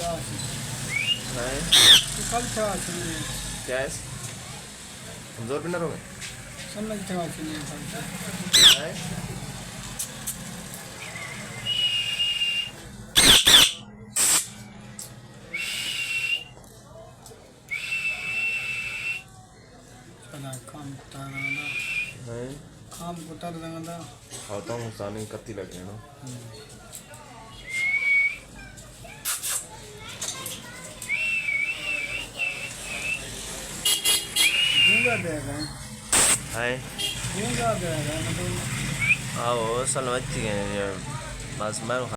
है क्या है कमजोर भी ना रहोगे है काम उतर देंगे खाता हूँ सानी कत्ती लग रही है ना गूंगा देगा है गूंगा देगा मतलब आओ सल बच्ची है बस मैं